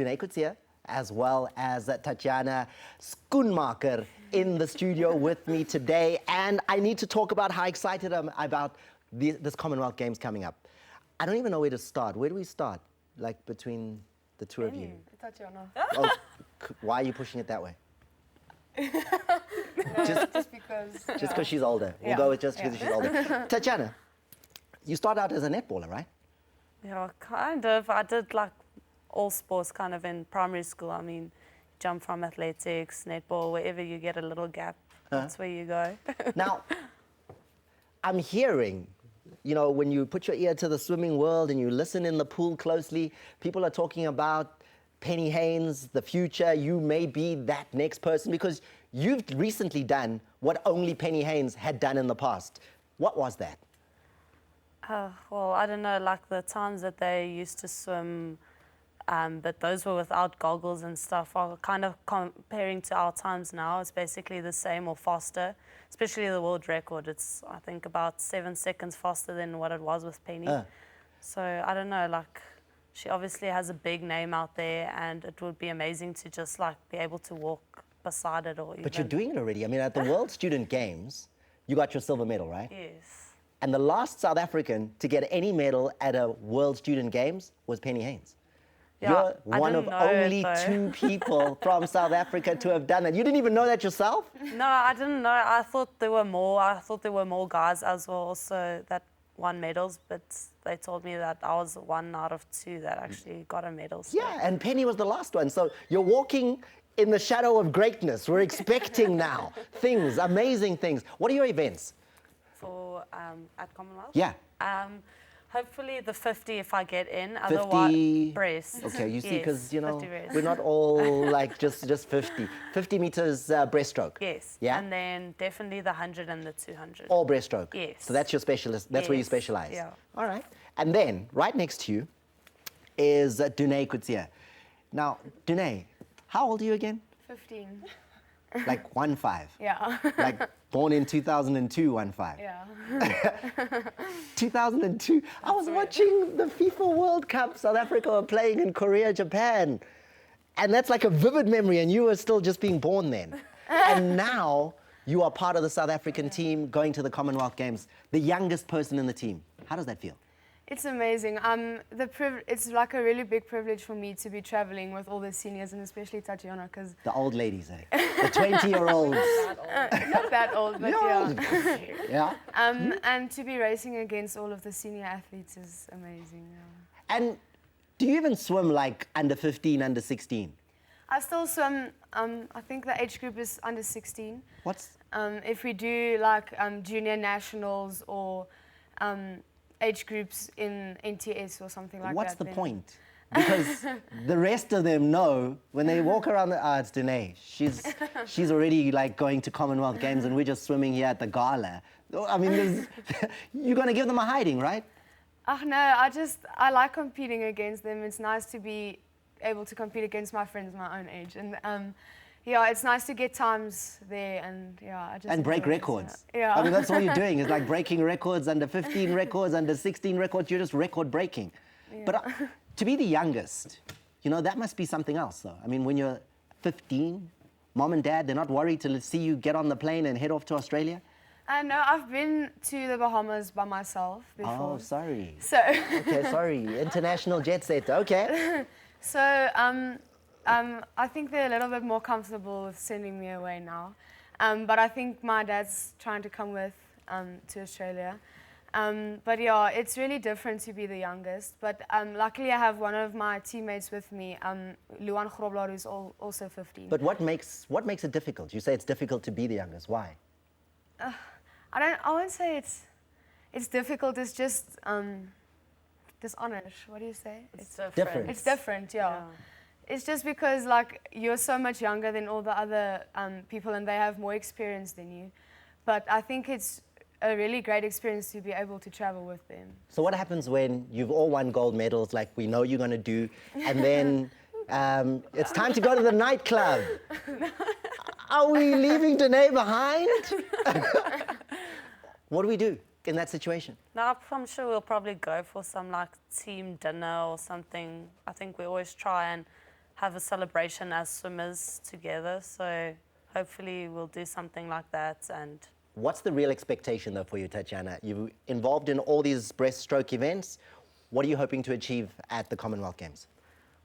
Dune Coetzee as well as Tatjana Schoemaker in the studio with me today. And I need to talk about how excited I'm about this Commonwealth Games coming up. I don't even know where to start. Where do we start? Like between the two of you? Tatjana. Oh, why are you pushing it that way? Just because. Just because she's older. We'll go with just because she's older. Tatjana, you started out as a netballer, right? Yeah, kind of. I did like all sports kind of in primary school. I mean, jump from athletics, netball, wherever you get a little gap, that's where you go. Now, I'm hearing, you know, when you put your ear to the swimming world and you listen in the pool closely, people are talking about Penny Haynes, the future. You may be that next person because you've recently done what only Penny Haynes had done in the past. What was that? Well, I don't know, like the times that they used to swim, but those were without goggles and stuff, are kind of comparing to our times now. It's basically the same or faster, especially the world record. It's, I think, about 7 seconds faster than what it was with Penny. So I don't know, like, she obviously has a big name out there, and it would be amazing to just like be able to walk beside it or even... But you're doing it already. I mean, at the World Student Games, you got your silver medal, right? Yes. And the last South African to get any medal at a World Student Games was Penny Haynes. Yeah, You're one of only 2 people from South Africa to have done that. You didn't even know that yourself? No, I didn't know. I thought there were more. I thought there were more guys as well also that won medals, but they told me that I was 1 out of 2 that actually got a medal. So. Yeah, and Penny was the last one. So you're walking in the shadow of greatness. We're expecting now things, amazing things. What are your events? For at Commonwealth? Yeah. Hopefully the 50 if I get in. 50. Otherwise, breast. Okay, you see, because, yes, you know, we're 50 not all like just 50. 50 meters breaststroke. Yes. Yeah? And then definitely the 100 and the 200. All breaststroke. Yes. So that's your specialist. That's where you Yes, specialize. yeah. All right. And then right next to you is Dune Coetzee. Now, Dune, how old are you again? 15. Like 1-5. Yeah. Like born in 2002, 1-5. Yeah. 2002. I was watching the FIFA World Cup. South Africa were playing in Korea, Japan. And that's like a vivid memory, and you were still just being born then. And now you are part of the South African team going to the Commonwealth Games, the youngest person in the team. How does that feel? It's amazing. It's like a really big privilege for me to be traveling with all the seniors, and especially Tatjana, because... The old ladies, eh? The 20-year-olds. Not that old, but yeah. Yeah? And to be racing against all of the senior athletes is amazing. Yeah. And do you even swim like under 15, under 16? I still swim, I think the age group is under 16. What's... If we do like junior nationals or age groups in NTS or something like that. What's the point? Because the rest of them know when they walk around the it's Dune. She's already like going to Commonwealth Games and we're just swimming here at the gala. I mean, you're going to give them a hiding, right? Oh no, I like competing against them. It's nice to be able to compete against my friends my own age, and yeah, it's nice to get times there, and yeah, I just and break records. Yeah, I mean that's all you're doing is like breaking records, under 15 records, under 16 records. You're just record breaking. Yeah. But to be the youngest, you know, that must be something else, though. I mean, when you're 15, mom and dad, they're not worried to see you get on the plane and head off to Australia. No, I've been to the Bahamas by myself before. Oh, sorry. So. Okay, sorry. International jet set. Okay. So, I think they're a little bit more comfortable with sending me away now. But I think my dad's trying to come with to Australia. But yeah, it's really different to be the youngest. But luckily I have one of my teammates with me, Luan Grobler, who's also 15. But what makes it difficult? You say it's difficult to be the youngest. Why? I won't say it's difficult. It's just dishonest. What do you say? It's different. Different. It's different, yeah. It's just because like you're so much younger than all the other people, and they have more experience than you. But I think it's a really great experience to be able to travel with them. So what happens when you've all won gold medals, like we know you're going to do, and then it's time to go to the nightclub? Are we leaving Dune behind? What do we do in that situation? No, I'm sure we'll probably go for some like team dinner or something. I think we always try and have a celebration as swimmers together. So hopefully we'll do something like that. And What's the real expectation, though, for you, Tatjana? You're involved in all these breaststroke events. What are you hoping to achieve at the Commonwealth Games?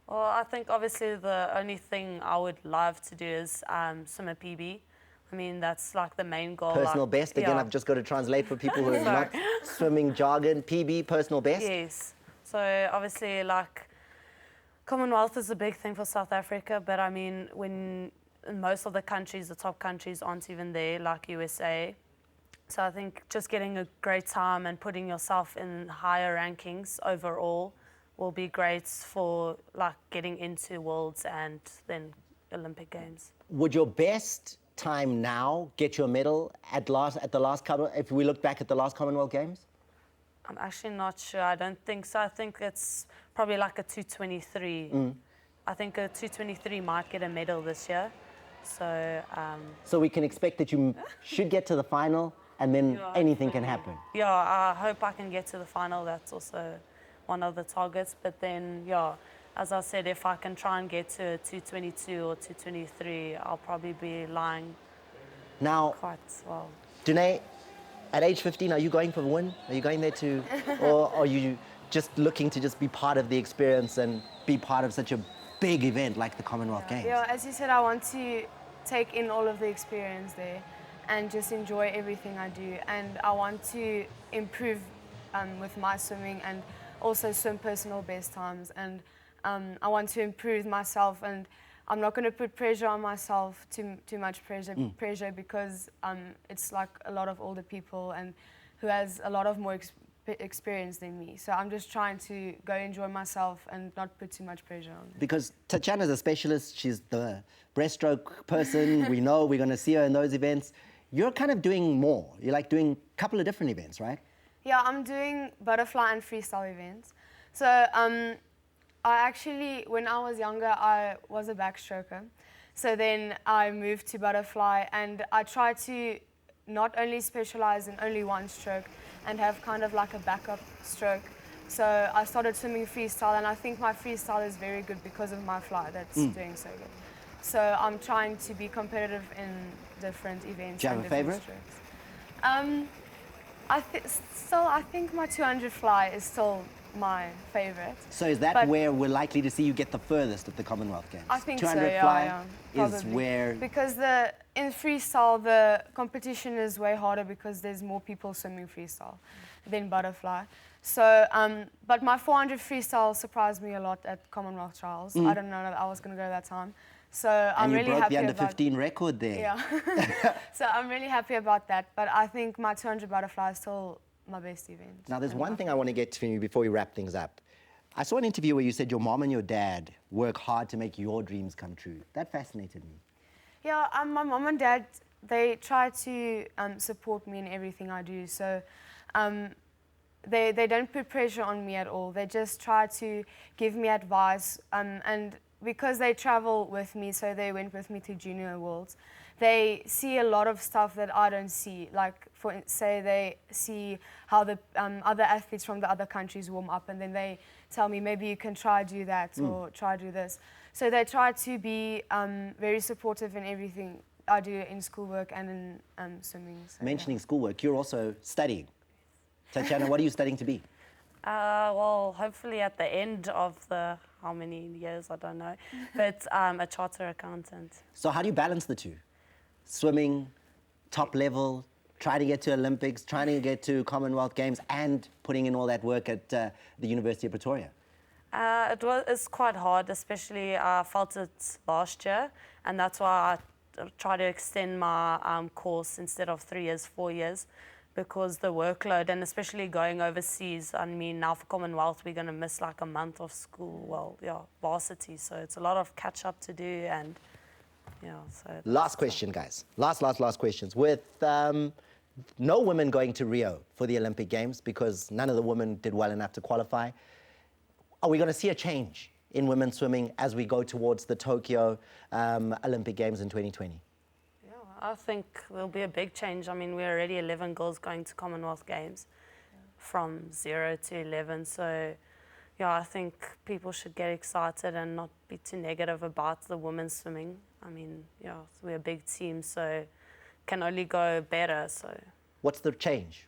well, I think obviously the only thing I would love to do is swim a PB. I mean, that's like the main goal. Personal like, best. Again, yeah. I've just got to translate for people who are not swimming jargon. PB, personal best. Yes. So obviously, like, Commonwealth is a big thing for South Africa, but I mean, when most of the countries, the top countries, aren't even there, like USA. So I think just getting a great time and putting yourself in higher rankings overall will be great for like getting into Worlds and then Olympic Games. Would your best time now get you a medal at the last if we look back at the last Commonwealth Games? I'm actually not sure. I don't think so. I think it's probably like a 2:23. I think a 2:23 might get a medal this year. So So we can expect that you should get to the final, and then anything can happen. yeah, I hope I can get to the final. That's also one of the targets. But then, yeah, as I said, if I can try and get to a 2:22 or 2:23, I'll probably be lying Now, quite well. Danae, at age 15, are you going for the win? Are you going there to, or are you just looking to just be part of the experience and be part of such a big event like the Commonwealth Games? Yeah, as you said, I want to take in all of the experience there and just enjoy everything I do. And I want to improve with my swimming and also swim personal best times. And I want to improve myself, and I'm not going to put pressure on myself, too much pressure because it's like a lot of older people and who has a lot of more experience than me. So I'm just trying to go enjoy myself and not put too much pressure on me. Because Tatjana's a specialist, she's the breaststroke person, we know we're going to see her in those events. You're kind of doing more. You're like doing a couple of different events, right? Yeah, I'm doing butterfly and freestyle events. So I actually, when I was younger, I was a backstroker. So then I moved to butterfly, and I tried to not only specialize in only one stroke and have kind of like a backup stroke. So I started swimming freestyle, and I think my freestyle is very good because of my fly that's doing so good. So I'm trying to be competitive in different events. Do you have and a different favorite? strokes. I think my 200 fly is still my favorite. So is that But- where we're likely to see you get the furthest at the Commonwealth Games? I think 200 so, yeah, fly yeah, is probably. where... Because in freestyle, the competition is way harder because there's more people swimming freestyle than butterfly. So, but my 400 freestyle surprised me a lot at Commonwealth Trials. I didn't know that I was going to go that time. So I'm And you really broke happy the under about 15 record there. Yeah. So I'm really happy about that. But I think my 200 butterfly is still my best event. Now, there's one thing I want to get to you before we wrap things up. I saw an interview where you said your mom and your dad work hard to make your dreams come true. That fascinated me. Yeah, my mom and dad, they try to support me in everything I do. So they don't put pressure on me at all. They just try to give me advice. And because they travel with me, so they went with me to Junior Worlds, they see a lot of stuff that I don't see. Like, say they see how the other athletes from the other countries warm up, and then they tell me, maybe you can try do that or try do this. So they try to be very supportive in everything I do in schoolwork and in swimming. So, Mentioning schoolwork, you're also studying. Tatjana, what are you studying to be? Well, hopefully at the end of the, how many years, I don't know, but a charter accountant. So how do you balance the two? Swimming, top level, trying to get to Olympics, trying to get to Commonwealth Games, and putting in all that work at the University of Pretoria? It's quite hard, especially I felt it last year, and that's why I try to extend my course instead of 3 years, 4 years, because the workload, and especially going overseas, I mean, now for Commonwealth, we're going to miss like a month of school, well, yeah, varsity, so it's a lot of catch up to do, and yeah, so... Last question, guys. Last questions. With no women going to Rio for the Olympic Games because none of the women did well enough to qualify, are we going to see a change in women's swimming as we go towards the Tokyo Olympic Games in 2020? Yeah, I think there'll be a big change. I mean, we're already 11 girls going to Commonwealth Games from 0 to 11, so yeah, I think people should get excited and not be too negative about the women's swimming. I mean, yeah, we're a big team, so can only go better. So What's the change?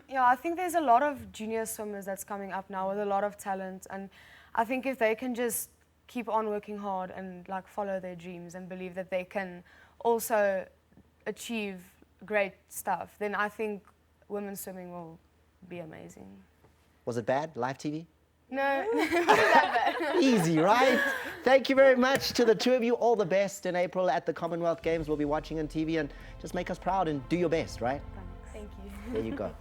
Yeah, I think there's a lot of junior swimmers that's coming up now with a lot of talent, and I think if they can just keep on working hard and like follow their dreams and believe that they can also achieve great stuff, then I think women's swimming will be amazing. Was it bad, live TV? No, not that bad. Easy, right? Thank you very much to the two of you. All the best in April at the Commonwealth Games. We'll be watching on TV, and just make us proud and do your best, right? Thank you. There you go.